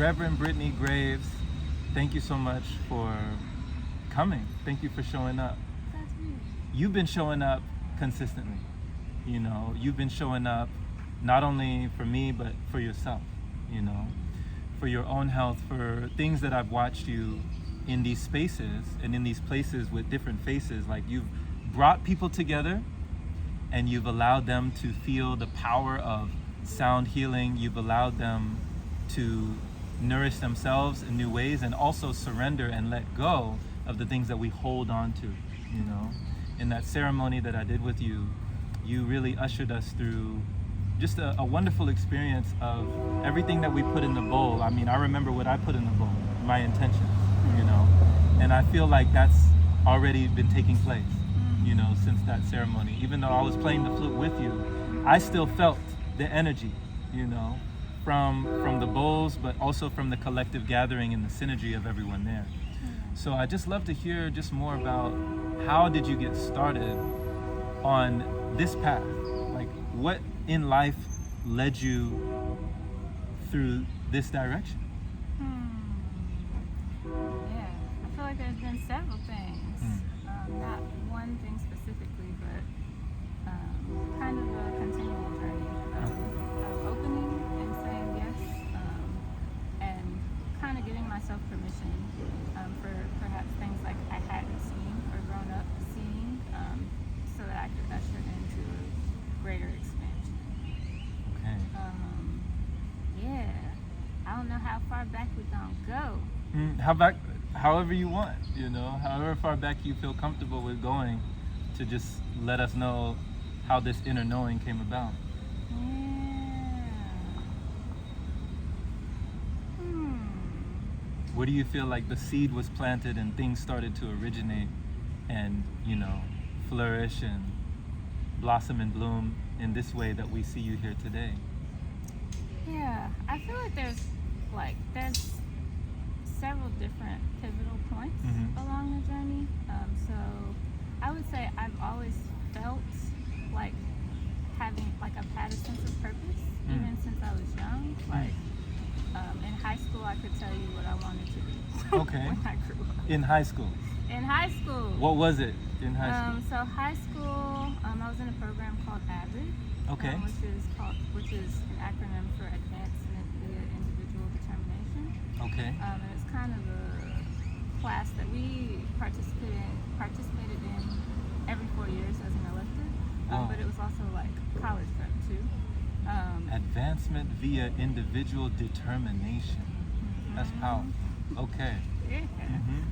Reverend Brittany Graves, thank you so much for coming. Thank you for showing up. That's me. You've been showing up consistently. You know, you've been showing up not only for me, but for yourself, you know, for your own health, for things that I've watched you in these spaces and in these places with different faces. Like, you've brought people together and you've allowed them to feel the power of sound healing. You've allowed them to nourish themselves in new ways and also surrender and let go of the things that we hold on to, you know. In that ceremony that I did with you, you really ushered us through just a wonderful experience of everything that we put in the bowl. I mean, I remember what I put in the bowl, my intentions, you know, and I feel like that's already been taking place, you know, since that ceremony. Even though I was playing the flute with you, I still felt the energy, you know, from the bowls, but also from the collective gathering and the synergy of everyone there. So I just love to hear just more about how did you get started on this path? Like, what in life led you through this direction? Yeah, I feel like there's been several things. Not one thing specifically, but kind of a continual journey of opening and saying yes, and kind of giving myself permission for perhaps things like I hadn't seen or grown up seeing, so that I could usher into a greater expansion. Okay. Yeah, I don't know how far back we're gonna go. How back, however you want, you know, however far back you feel comfortable with going, to just let us know how this inner knowing came about. Where do you feel like the seed was planted and things started to originate and, you know, flourish and blossom and bloom in this way that we see you here today? Yeah, I feel like there's several different pivotal points along the journey. So I would say I've always felt like I've had a sense of purpose even since I was young. Like, in high school, I could tell you what I wanted to do. Okay. When I grew up. In high school? In high school. What was it in high school? So high school, I was in a program called AVID. Okay. Which is an acronym for Advancement via Individual Determination. Okay. And it's kind of a class that we participated in every 4 years as an elective. But it was also like college prep too. Advancement via individual determination. That's powerful. Okay. Yeah.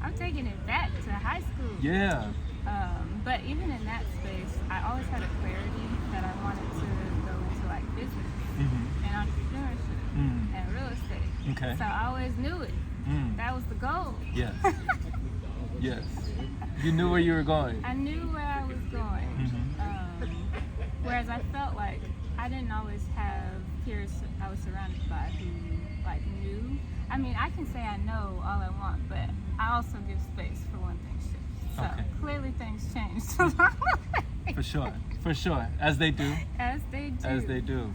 I'm taking it back to high school. Yeah. But even in that space, I always had a clarity that I wanted to go into like business and entrepreneurship and real estate. Okay. So I always knew it. That was the goal. Yes. Yes. You knew where you were going. I knew where I was going. Whereas I felt like I didn't always have peers I was surrounded by who like knew. I mean, I can say I know all I want, but I also give space for when things shift. So clearly things changed along the way. For sure. As they do. As they do. As they do.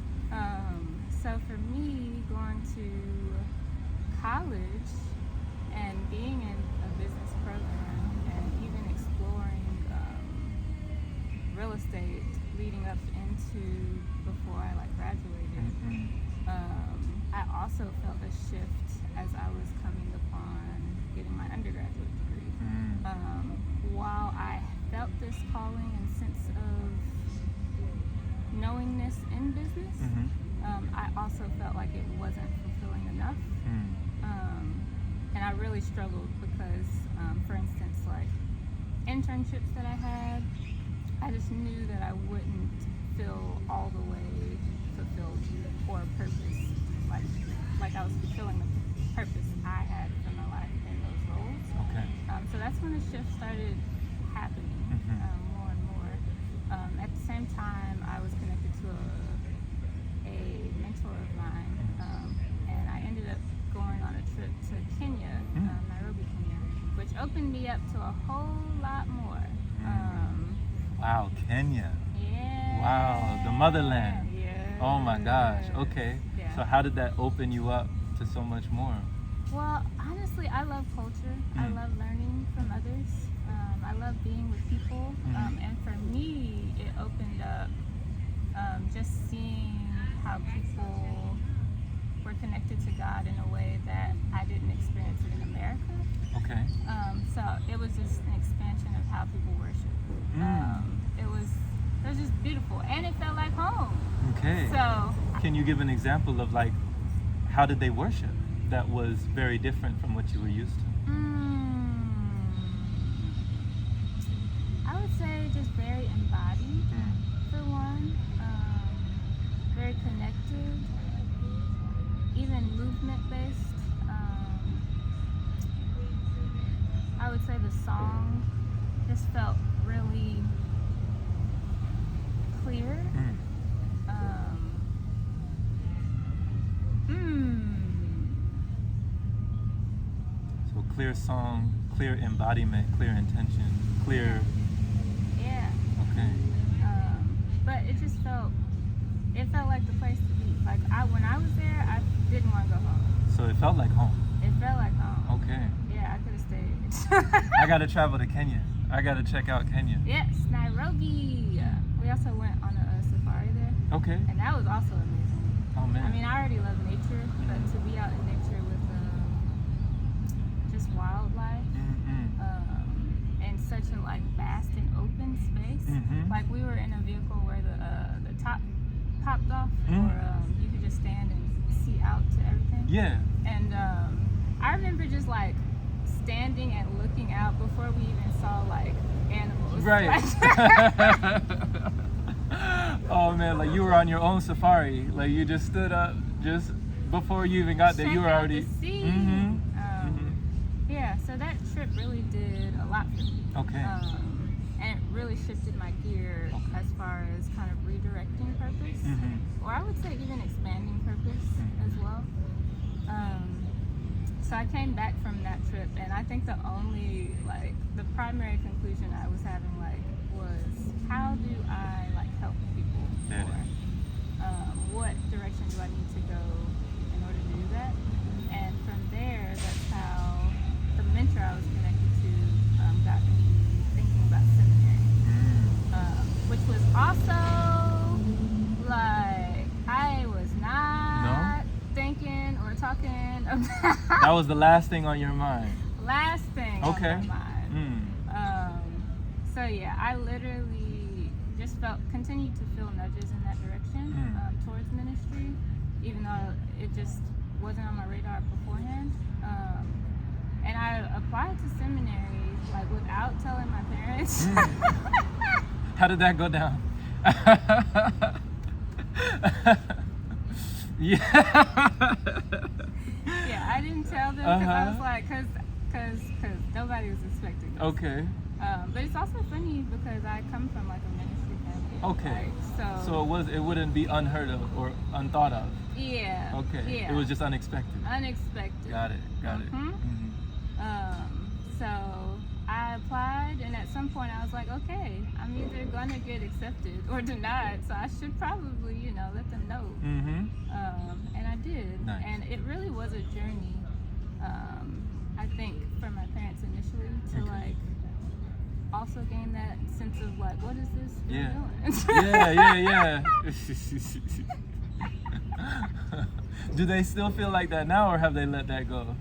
So for me, going to college and being in a business program and even exploring real estate leading up into before I graduated, I also felt a shift as I was coming upon getting my undergraduate degree. While I felt this calling and sense of knowingness in business, I also felt like it wasn't fulfilling enough. And I really struggled because, for instance, like internships that I had, I just knew that I wouldn't feel all the way fulfilled or purpose, like I was fulfilling the purpose I had for my life in those roles. Okay. So that's when the shift started happening more and more. At the same time, I was connected to a mentor of mine, and I ended up going on a trip to Kenya, Nairobi, Kenya, which opened me up to a whole lot more. Wow, Kenya. Yeah. Wow, the motherland. Yeah. Oh my gosh. Okay. Yeah. So how did that open you up to so much more? Well, honestly, I love culture. I love learning from others. I love being with people. And for me, it opened up just seeing how people were connected to God in a way that I didn't experience it in America. Okay. So it was just an expansion of how people worship. It was just beautiful, and it felt like home. Okay. So can you give an example of like how did they worship that was very different from what you were used to? I would say just very embodied for one, very connected, even movement based. I would say the song just felt really clear. So clear song, clear embodiment, clear intention, clear. Yeah. Okay. But it felt like the place to be. Like when I was there, I didn't want to go home. So it felt like home. It felt like home. Okay. Yeah, I could have stayed. I gotta travel to Kenya. I gotta check out Kenya. Yes, Nairobi. We also went on a safari there. Okay. And that was also amazing. Oh man. I mean, I already love nature, but to be out in nature with just wildlife and such a like vast and open space. Like we were in a vehicle where the top popped off, or you could just stand and see out to everything. Yeah. And I remember just like standing and looking out before we even saw like animals. Right. Oh man, like you were on your own safari. Like you just stood up just before you even got there. You were already. The sea. Yeah, so that trip really did a lot for me. Okay. And it really shifted my gear as far as kind of redirecting purpose, or I would say even expanding purpose as well. So I came back from that trip, and I think the primary conclusion I was having was how do I help people more? What direction do I need to go in order to do that? And from there, that's how the mentor I was connected to got me thinking about seminary, which was also I was not thinking or talking about. That was the last thing on your mind. Last thing on my mind. So yeah, I literally just continued to feel nudges in that direction towards ministry, even though it just wasn't on my radar beforehand. And I applied to seminary without telling my parents. How did that go down? Yeah, I didn't tell them because I was like, because nobody was expecting this. Okay. But it's also funny because I come from a ministry family. Okay. So it wouldn't be unheard of or unthought of. Yeah. Okay. Yeah. It was just unexpected. Unexpected. Got it. So I applied, and at some point I was like, okay, I'm either gonna get accepted or denied, so I should probably, let them know. And I did. Nice. And it really was a journey. I think for my parents initially to also gain that sense of what is this doing? Yeah. Do they still feel like that now, or have they let that go?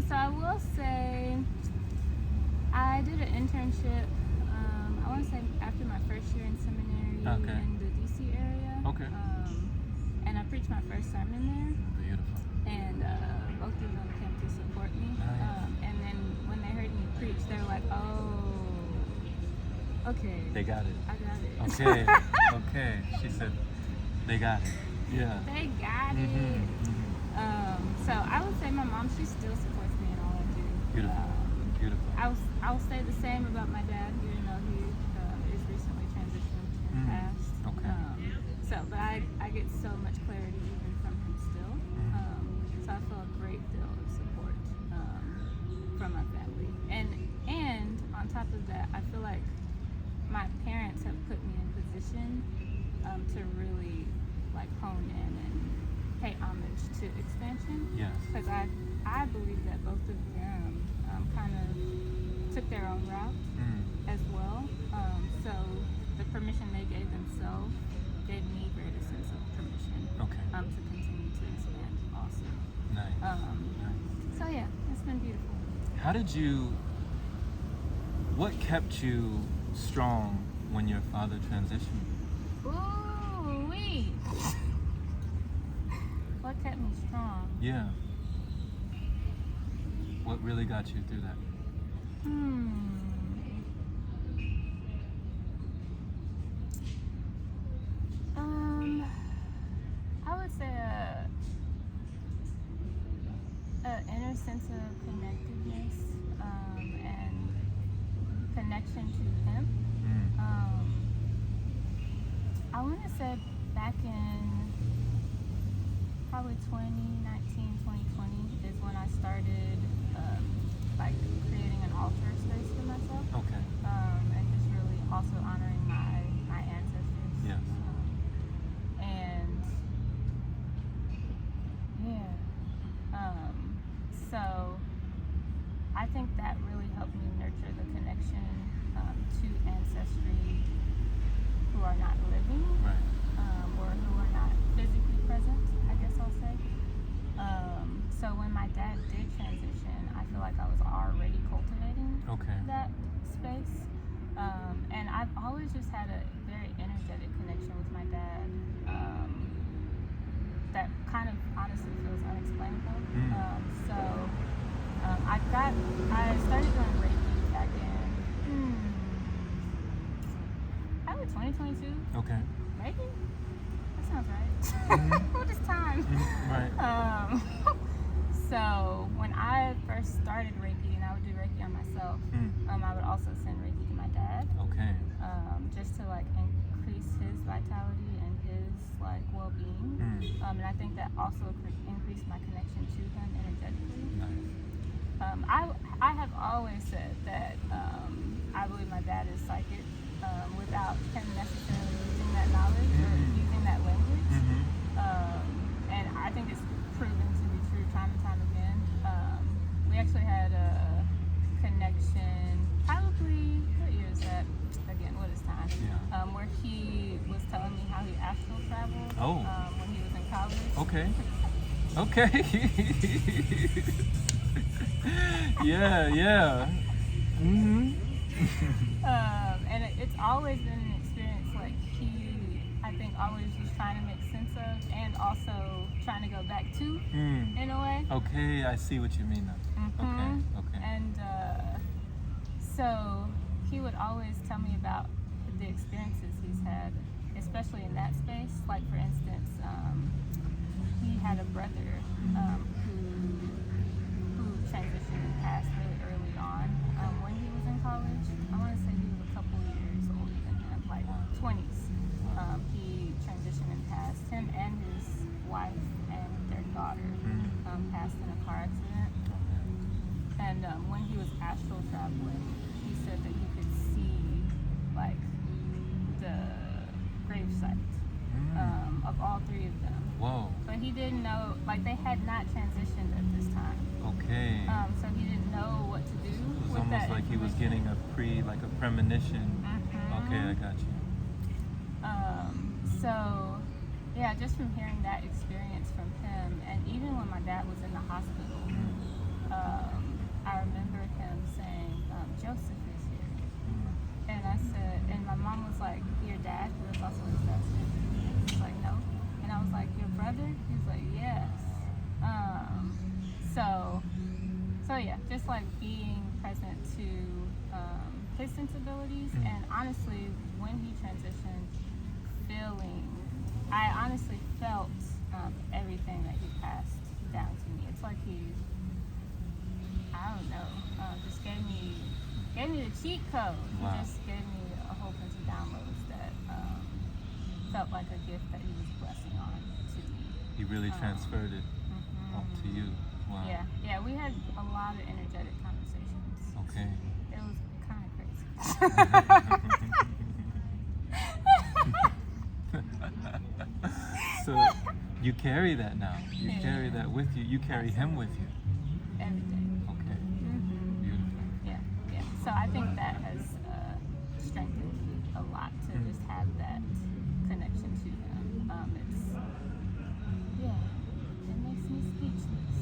So I will say I did an internship, I want to say after my first year in seminary in the DC area. Okay. And I preached my first sermon there. Beautiful. And both of them came to support me. And then when they heard me preach, they were like, oh, okay. They got it. I got it. Okay. She said, they got it. Yeah. They got it. So I would say my mom, she still supports me in all I do. Beautiful. I'll say the same about my dad, even though he is recently transitioned and passed. Okay. But I get so much clarity even from him still. So I feel a great deal of support from my family. And on top of that, I feel like my parents have put me in position to really hone in and pay homage to expansion. Yes. Because I believe that both of them kind of took their own route as well. So the permission they gave themselves gave me greater sense of permission to continue to expand also. Nice. Nice. So yeah, it's been beautiful. What kept you strong when your father transitioned? Ooh-wee. What kept me strong? Yeah. What really got you through that? I would say a inner sense of connectedness and connection to him. I want to say back in probably 2019, 2020 is when I started like creating an altar space for myself. Okay. And just really also honoring my ancestors. Yes. And yeah. So I think that really helped me nurture the connection to ancestry who are not living, Right. or who are not physically present, I guess I'll say. So when my dad did transition, I feel like I was already cultivating that space. And I've always just had a very energetic connection with my dad that kind of honestly feels unexplainable. So I started doing Reiki back in probably 2022. Okay. Maybe? That sounds right. What is time? Right. So when I first started Reiki, and I would do Reiki on myself, I would also send Reiki to my dad. Okay. Just to like increase his vitality and his like well-being. And I think that also increased my connection to him energetically. Nice. I have always said that I believe my dad is psychic without him necessarily using that knowledge or using that language. And I think it's proven to be true time and time again. We actually had a connection, probably, what year is that? Again, what is time? Yeah. Where he was telling me how he astral traveled when he was in college. Okay. Yeah. And it's always been an experience like he, I think, always was trying to make sense of and also trying to go back to in a way. Okay, I see what you mean now. Okay. And so he would always tell me about the experiences he's had, especially in that space. Like, for instance, he had a brother who transitioned and passed really early on when he was in college. I want to say he was a couple years older than him, like 20s. He transitioned and passed. Him and his wife and their daughter passed in a car accident. And when he was astral traveling, he said that he could see like the gravesite of all three of them. Whoa. But he didn't know, like they had not transitioned at this time. Okay. So he didn't know what to do. It was almost like he was getting a premonition. Okay, I got you. So yeah, just from hearing that experience from him, and even when my dad was in the hospital, I remember him saying, Joseph is here. And I said, and my mom was like, your dad? Who was also his dad's name. He was like, no. And I was like, your brother? He was like, yes. So yeah, just like being present to his sensibilities, and honestly, when he transitioned, I honestly felt everything that he passed down to me. It's like he, I don't know, just gave me the cheat code. Wow. He just gave me a whole bunch of downloads that felt like a gift that he was blessing on to me. He really transferred it up to you. Wow. Yeah, we had a lot of energetic conversations. Okay. It was kind of crazy. So you carry that now. You Yeah. carry that with you. You carry him with you. every day. Okay. Mm-hmm. Beautiful. Yeah, yeah. So I think that has strengthened me a lot to just have that connection to him. It's it makes me speechless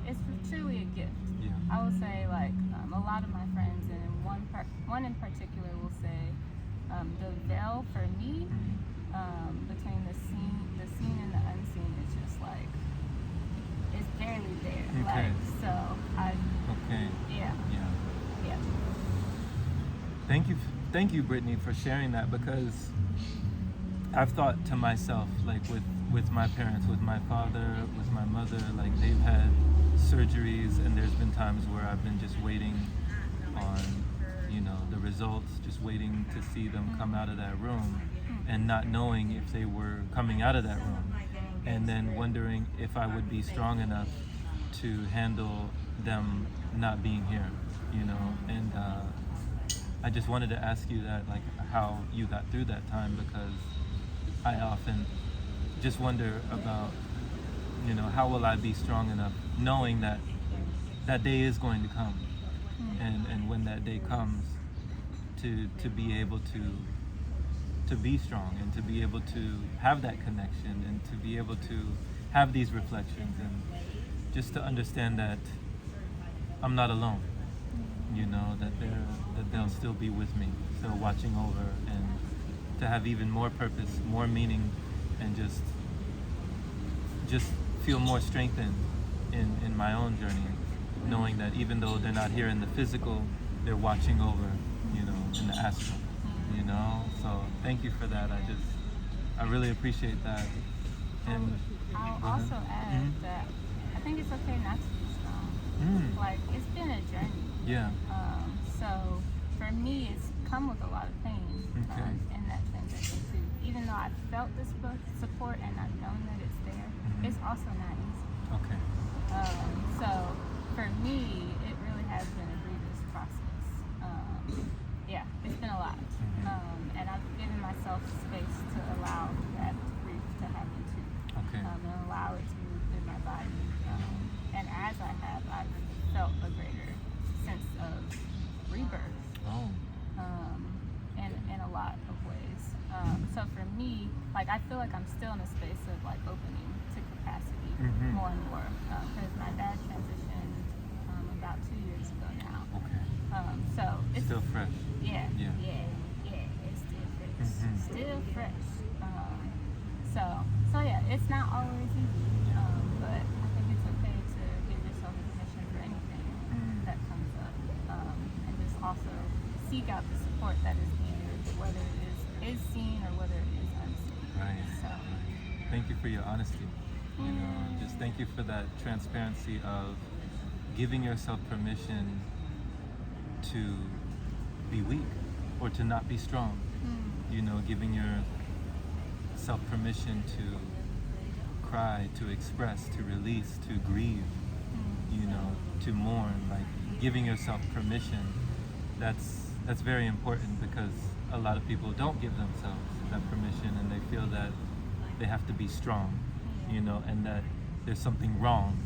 because it's truly a gift. Yeah. I will say like a lot of my friends and one in particular will say the veil for me between the seen and the unseen is just like it's barely there. Okay. Like so I Okay. yeah. Yeah. Yeah. Thank you, Brittany, for sharing that, because I've thought to myself, like with my parents, with my father, with my mother, like they've had surgeries, and there's been times where I've been just waiting on, the results, just waiting to see them come out of that room, and not knowing if they were coming out of that room, and then wondering if I would be strong enough to handle them not being here, and I just wanted to ask you that, like how you got through that time, because I often just wonder about, how will I be strong enough knowing that that day is going to come, and when that day comes, to be able to be strong, and to be able to have that connection, and to be able to have these reflections, and just to understand that I'm not alone, that they'll still be with me, still watching over, and to have even more purpose, more meaning, and just feel more strengthened in my own journey, knowing that even though they're not here in the physical, they're watching over, in the astral, So thank you for that. I really appreciate that. And I'll also add that I think it's okay not to be strong. Like it's been a journey. Yeah. So for me, it's come with a lot of pain in that transition too. Even though I felt this support and I've known that it's there, it's also not easy. Okay. So for me, it really has been a grievous process. It's been a lot. And I've given myself space to allow that grief to happen too. Okay. And allow it to move through my body. And as I have, I've felt a greater sense of rebirth. Oh. In a lot of ways. So for me, like I feel like I'm still in a space of like opening to capacity more and more. Because my dad transitioned about 2 years ago now. Okay. So it's Still fresh. Yeah. It's still fresh. Still fresh. So yeah, it's not always easy. But I think it's okay to give yourself permission for anything that comes up. And just also seek out the support that is needed, whether it is seen or whether it is unseen. Right. So Thank you for your honesty. Just thank you for that transparency of giving yourself permission to be weak or to not be strong. Giving yourself permission to cry, to express, to release, to grieve, to mourn, like giving yourself permission. That's very important, because a lot of people don't give themselves that permission, and they feel that they have to be strong, and that there's something wrong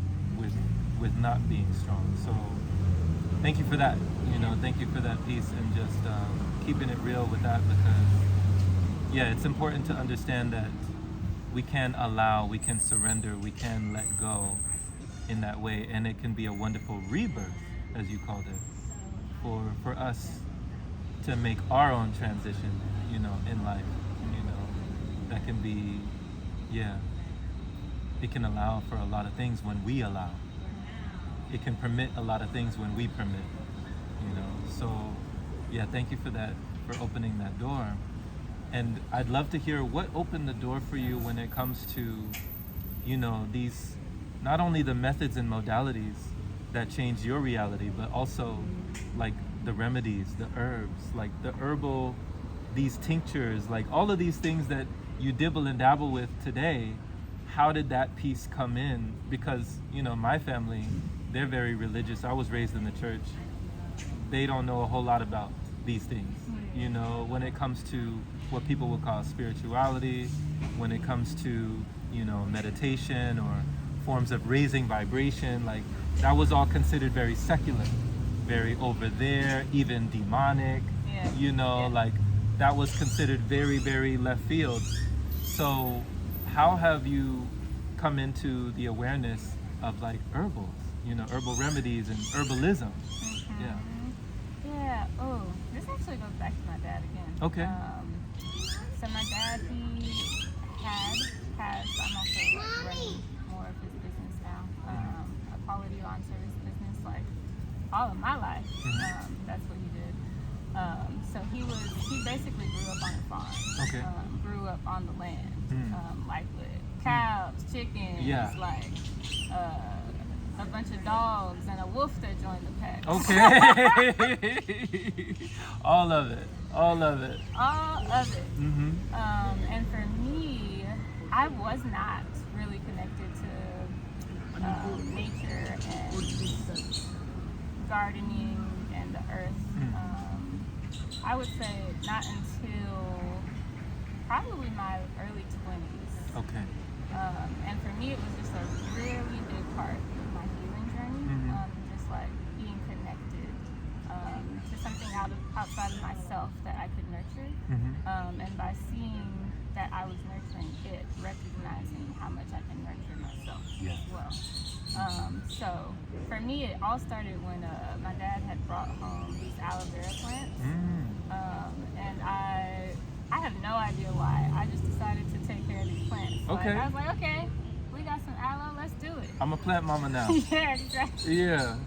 with not being strong. So thank you for that, thank you for that piece, and just keeping it real with that, because it's important to understand that we can allow, we can surrender, we can let go in that way, and it can be a wonderful rebirth, as you called it, for us to make our own transition, in life, that can be, it can allow for a lot of things when we allow. It can permit a lot of things when we permit, So, thank you for that, for opening that door. And I'd love to hear what opened the door for you when it comes to, these, not only the methods and modalities that change your reality, but also like the remedies, the herbs, like the herbal, these tinctures, like all of these things that you dibble and dabble with today. How did that piece come in? Because, my family, they're very religious. I was raised in the church. They don't know a whole lot about, these things. You know, when it comes to what people would call spirituality, when it comes to, you know, meditation or forms of raising vibration, like that was all considered very secular, very over there, even demonic. You know, like that was considered very, very left field. So how have you come into the awareness of like herbals, you know, herbal remedies and herbalism? Yeah. Oh, this actually goes back to my dad again. Okay. So my dad, he has, I'm also like running more of his business now, a quality lawn service business, like all of my life. That's what he did. So he basically grew up on a farm. Okay. Grew up on the land, like with cows, chickens, like a bunch of dogs and a wolf that joined the pack. Okay. All of it. All of it. And for me, I was not really connected to nature and gardening and the earth. I would say not until probably my early 20s. Okay. And for me, it was just a really big part of my healing journey. Just like being connected to something outside of myself that I could nurture. And by seeing that I was nurturing it, recognizing how much I can nurture myself as well. So for me, it all started when my dad had brought home these aloe vera plants. And I have no idea why. I just decided to take care of these plants. Okay. Like, I was like, okay, we got some aloe, let's do it. I'm a plant mama now. Yeah, exactly. Yeah.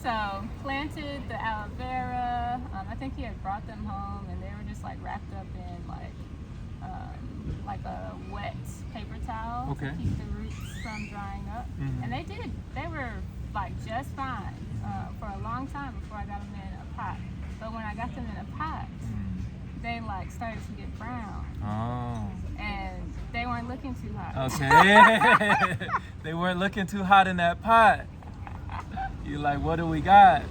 So planted the aloe vera. I think he had brought them home, and they were just like wrapped up in like a wet paper towel to keep the roots from drying up. And they were like just fine for a long time before I got them in a pot. But when I got them in a pot, they like started to get brown. And they weren't looking too hot. Okay. They weren't looking too hot in that pot. You're like, what do we got?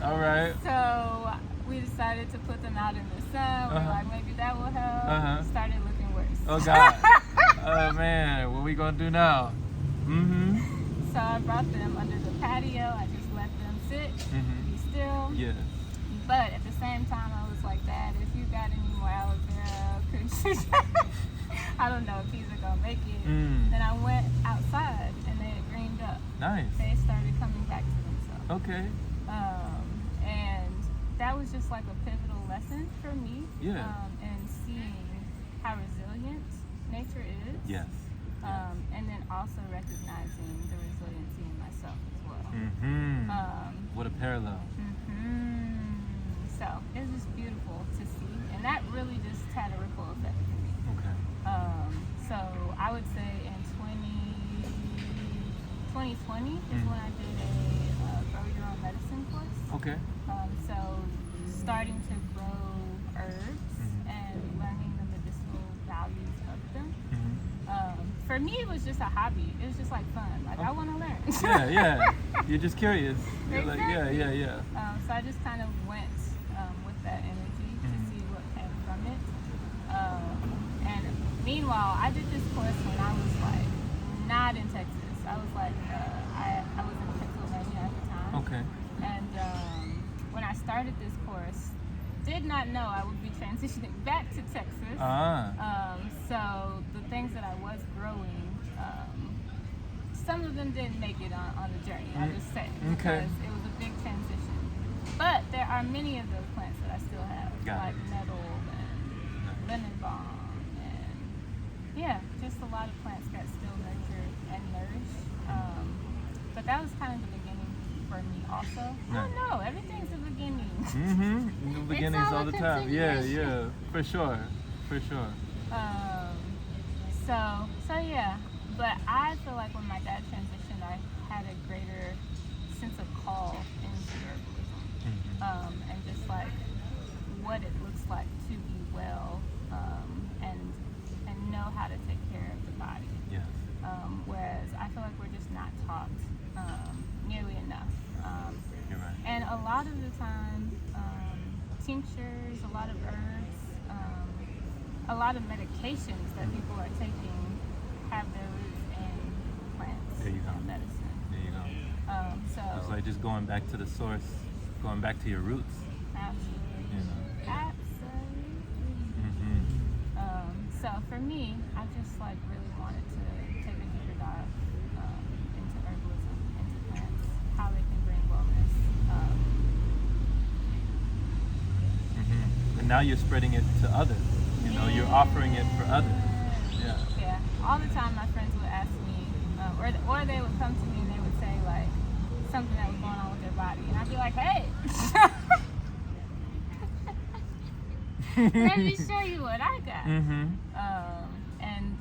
All right. So we decided to put them out in the sun. We're like, maybe that will help. Started looking worse. Oh God. Oh man, what we gonna do now? So I brought them under the patio. I just let them sit, be still. Yeah. But at the same time, I was like, Dad, if you got any more aloe vera, could you? I don't know if these are gonna make it. Then I went outside and they had greened up. Nice. They started coming back to themselves. Okay. And that was just like a pivotal lesson for me. Yeah. And seeing how resilient nature is. Yes. And then also recognizing the resiliency in myself as well. What a parallel. So it was just beautiful to see, and that really just had a ripple effect for me. Okay. So I would say in 2020 is when I did a grow your own medicine course. Okay. So starting to grow herbs and learning the medicinal values of them. For me, it was just a hobby. It was just like fun. Like I want to learn. Yeah. You're just curious. You're Exactly. like, yeah. So I just kind of went with that energy to see what came from it. And meanwhile, I did this course when I was like not in Texas. I was like, I was in Pennsylvania at the time. Okay. And when I started this course, did not know I would be transitioning back to Texas. So the things that I was growing, some of them didn't make it on the journey, I'll just say, because it was a big transition. But there are many of those plants that I still have, like nettle and lemon balm, and just a lot of plants got still nurtured and nourished. But that was kind of the beginning for me also. I don't know, everything's a beginning. The beginnings all the time. Yeah, for sure. So yeah, but I feel like when my dad transitioned, I had a greater sense of call into herbalism, and just like what it looks like to be well, and know how to take care of the body. Yes. Whereas I feel like we're just not taught nearly enough. You're right. And a lot of the time, tinctures, a lot of herbs, a lot of medications that people are taking have their roots in plants There you go. and medicine. There you go. So It's like just going back to the source, going back to your roots. absolutely, You know. absolutely. So for me, I just like really wanted to take a deeper dive into herbalism, into plants, how they can bring wellness. And now you're spreading it to others. You know, you're offering it for others. Yeah. Yeah. All the time, my friends would ask me, or they would come to me and they would say like something that was going on with their body, and I'd be like, hey. Let me show you what I got. And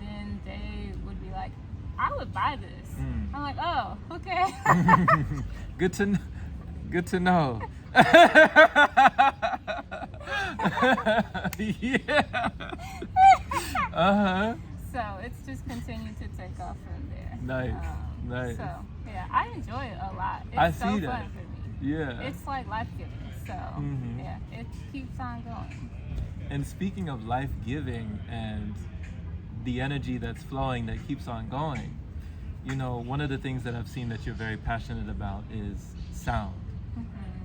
then they would be like, I would buy this. I'm like, oh, okay. Good to know. Yeah. So it's just continued to take off from there. Nice. So yeah, I enjoy it a lot. It's I so see that. fun for me. Yeah. It's like life giving. So yeah, it keeps on going. And speaking of life giving and the energy that's flowing that keeps on going, you know, one of the things that I've seen that you're very passionate about is sound.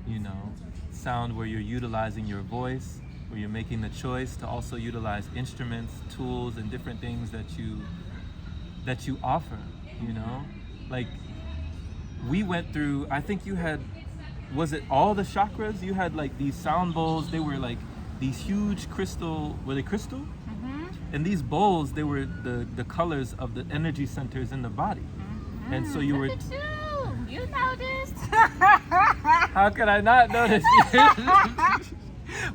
You know, sound where you're utilizing your voice, where you're making the choice to also utilize instruments, tools, and different things that you offer. You know, like we went through. I think you had, was it all the chakras? You had like these sound bowls. They were like these huge crystal. Were they crystal? And these bowls, they were the colors of the energy centers in the body. And so you were. Look at you noticed. How could I not notice?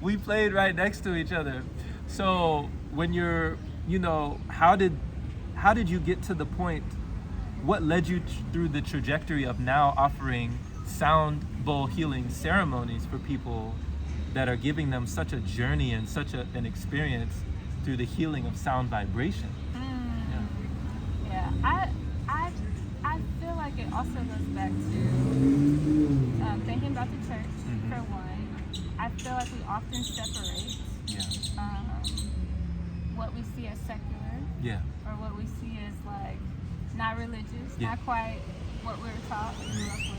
We played right next to each other. So when you're, you know, how did you get to the point? What led you through the trajectory of now offering sound bowl healing ceremonies for people that are giving them such a journey and such an experience through the healing of sound vibration? Yeah, I feel like it also goes back to thinking about the church, for one. I feel like we often separate what we see as secular or what we see as like not religious, not quite what we were taught and grew up with.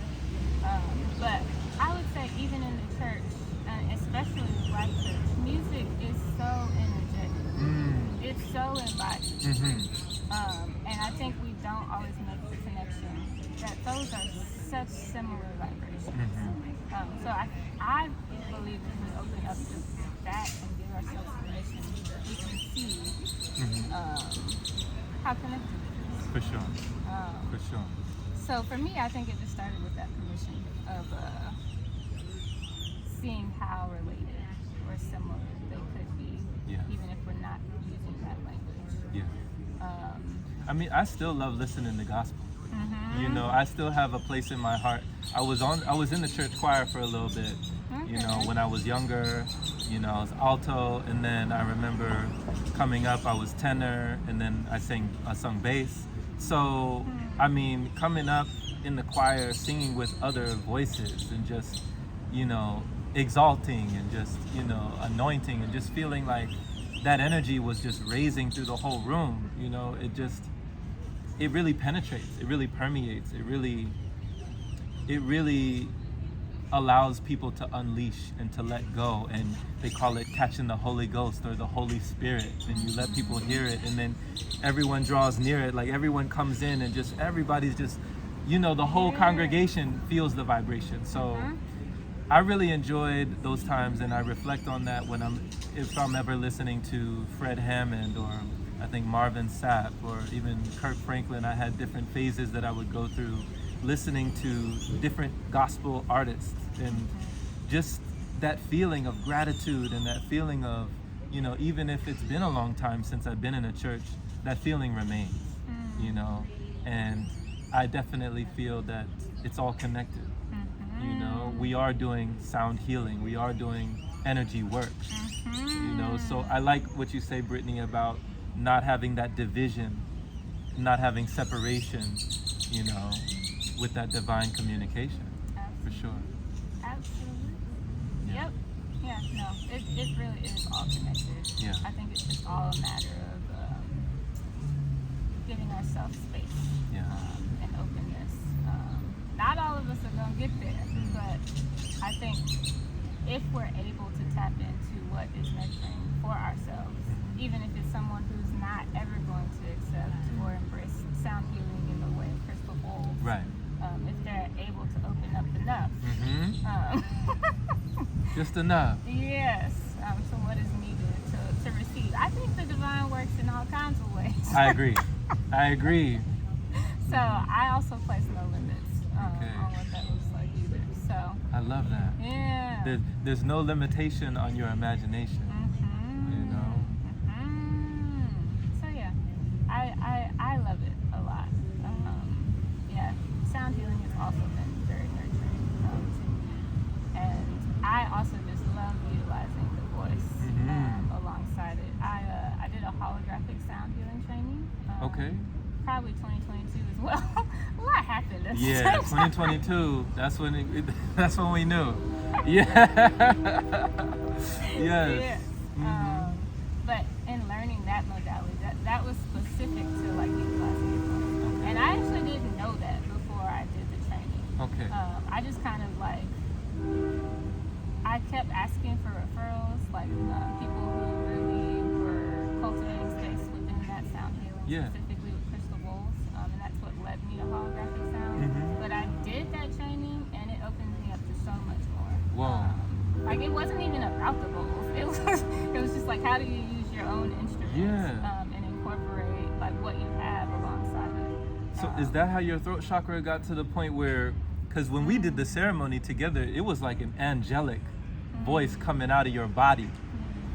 But I would say even in the church, and especially the Black church, music is so energetic. It's so embodied. And I think we don't always make the connection that those are such similar vibrations. So I believe if we open up to that and give ourselves permission, we can see how connected it is. For sure. So for me, I think it just started with that permission of seeing how related or similar they could be, even if we're not using that language. I mean, I still love listening to gospel. You know, I still have a place in my heart. I was in the church choir for a little bit. You know, when I was younger, you know, I was alto, and then I remember coming up, I was tenor, and then I sung bass. So, I mean, coming up in the choir, singing with other voices, and just, you know, exalting and just, you know, anointing, and just feeling like that energy was just raising through the whole room. You know, it really penetrates, it really permeates, it really allows people to unleash and to let go, and they call it catching the Holy Ghost or the Holy Spirit, and you let people hear it, and then everyone draws near it, like everyone comes in and just everybody's just, you know, the whole congregation feels the vibration. So I really enjoyed those times, and I reflect on that if I'm ever listening to Fred Hammond or I think Marvin Sapp or even Kirk Franklin. I had different phases that I would go through listening to different gospel artists, and just that feeling of gratitude and that feeling of, you know, even if it's been a long time since I've been in a church, that feeling remains, you know, and I definitely feel that it's all connected. You know, we are doing sound healing, we are doing energy work, you know, so I like what you say, Brittany, about not having that division, not having separation, you know, with that divine communication. Absolutely. For sure. Absolutely. Yeah. Yep. Yeah, no, it really is all connected. Yeah. I think it's just all a matter of giving ourselves space Yeah. and openness. Not all of us are going to get there, but I think if we're able to tap into what is nurturing for ourselves, even if it's someone who's not ever going to accept or embrace sound healing in the way of crystal bowls, Right. If they're able to open up enough. Just enough. Yes, so what is needed to receive. I think the divine works in all kinds of ways. I agree. I agree. So I also place no limits Okay. on what that looks like either. So I love that. yeah. There's no limitation on your imagination. You know? So yeah, I love it a lot. Yeah, sound healing has also been very nurturing to me, and I also just love utilizing the voice alongside it. I did a holographic sound healing training. Okay. Probably 2022 as well. A lot happened. At the Yeah, same time. 2022. That's when we knew. Yeah. Yes. Yeah. But in learning that modality, that was specific to like utilizing your voice. And I actually didn't know that before I did the training. Okay. I just kind of like, I kept asking for referrals, like people who really were cultivating space within that sound healing, Yeah. specifically with crystal bowls, and that's what led me to holographic sound. But I did that training, and it opened me up to so much more. Whoa. Like it wasn't even about the bowls. It was just like, how do you use your own instruments and incorporate like what you have alongside it. So is that how your throat chakra got to the point where, because when we did the ceremony together, it was like an angelic voice coming out of your body.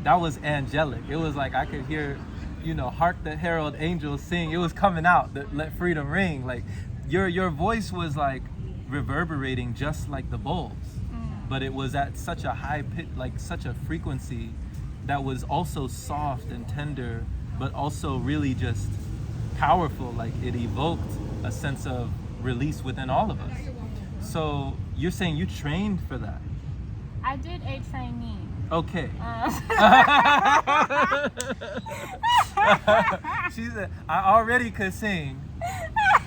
That was angelic. It was like I could hear, hark the herald angels sing. It was coming out, let freedom ring. Like your voice was like reverberating just like the bowls. But it was at such a high pitch, like such a frequency that was also soft and tender, but also really just powerful. Like it evoked a sense of release within all of us. So you're saying you trained for that? I did a trainee. Okay. She said, I already could sing,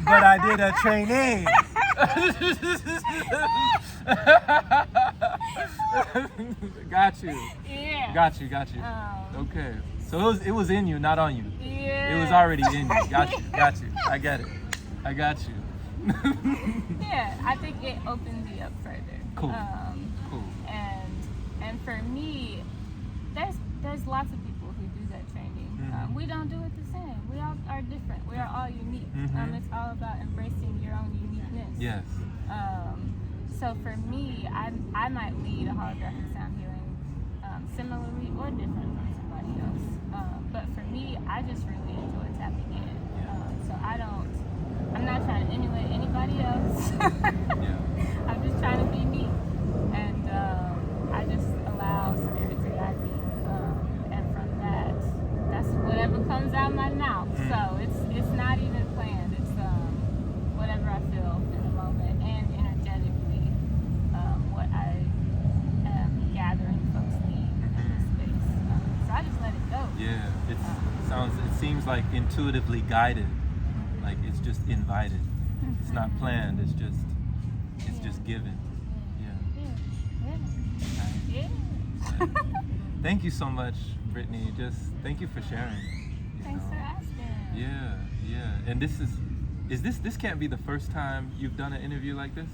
but I did a trainee. Got you. Yeah. Got you. Okay. So it was in you, not on you. Yeah. It was already in you. Got you. I get it. I got you. Yeah, I think it opened me up further. Cool. Cool. And for me, there's lots of people who do that training. We don't do it the same. We all are different. We are all unique. It's all about embracing your own uniqueness. Yes. So for me, I might lead a holographic sound healing similarly or different from somebody else. But for me, I just really enjoy tapping in. So I'm not trying to emulate anybody else. I'm just trying to be me. And I just allow spirit to guide me. And from that's whatever comes out my mouth. So it's not even planned. It's whatever I feel in the moment and energetically what I am gathering folks need in this space. So I just let it go. Yeah. It seems like intuitively guided. Like it's just invited. It's not planned. It's just given. Yeah. Thank you so much, Brittany. Just thank you for sharing. Thanks for asking. Yeah. And this can't be the first time you've done an interview like this?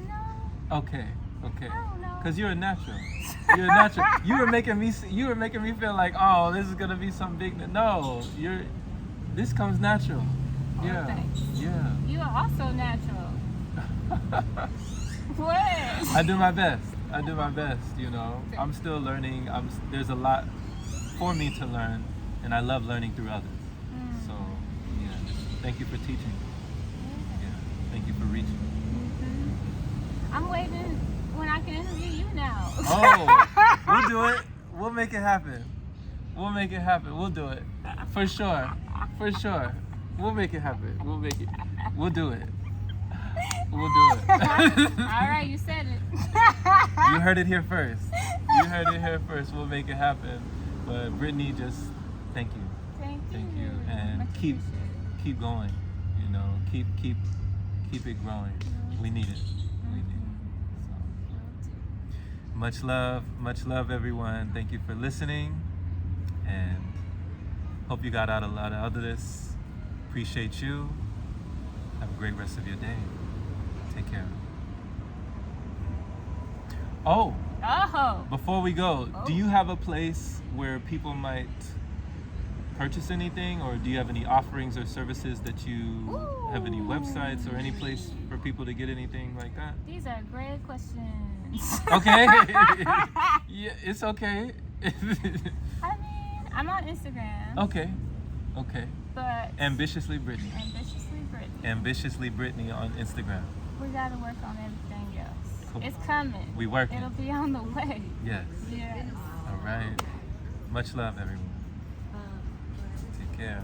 No. Okay. I don't know. Cause you're a natural. You were making me feel like, oh, this is gonna be some big. No, this comes natural. Oh, Yeah. thanks. Yeah. You are also natural. What? I do my best. I'm still learning. There's a lot for me to learn, and I love learning through others. So, yeah. Thank you for teaching. Yeah. Thank you for reaching. I'm waiting when I can interview you now. Oh, we'll do it. We'll make it happen. We'll do it. For sure. We'll make it happen. We'll do it. We'll do it. All right, you said it. You heard it here first. You heard it here first. We'll make it happen. But Brittany, just thank you. Thank you. And Much keep appreciated. going. You know, keep it growing. We need it. We need it. So, much love, everyone. Thank you for listening, and hope you got out a lot out of this. Appreciate you. Have a great rest of your day. Take care. Oh, before we go, do you have a place where people might purchase anything, or do you have any offerings or services that you have any websites or any place for people to get anything like that? These are great questions. Okay. Yeah, it's okay. I mean, I'm on Instagram. Okay. But Ambitiously Brittany. Ambitiously Brittany. On Instagram. We gotta work on everything else. Cool. It's coming. We working. It'll be on the way. Yes. Yes. All right. Much love, everyone. Take care.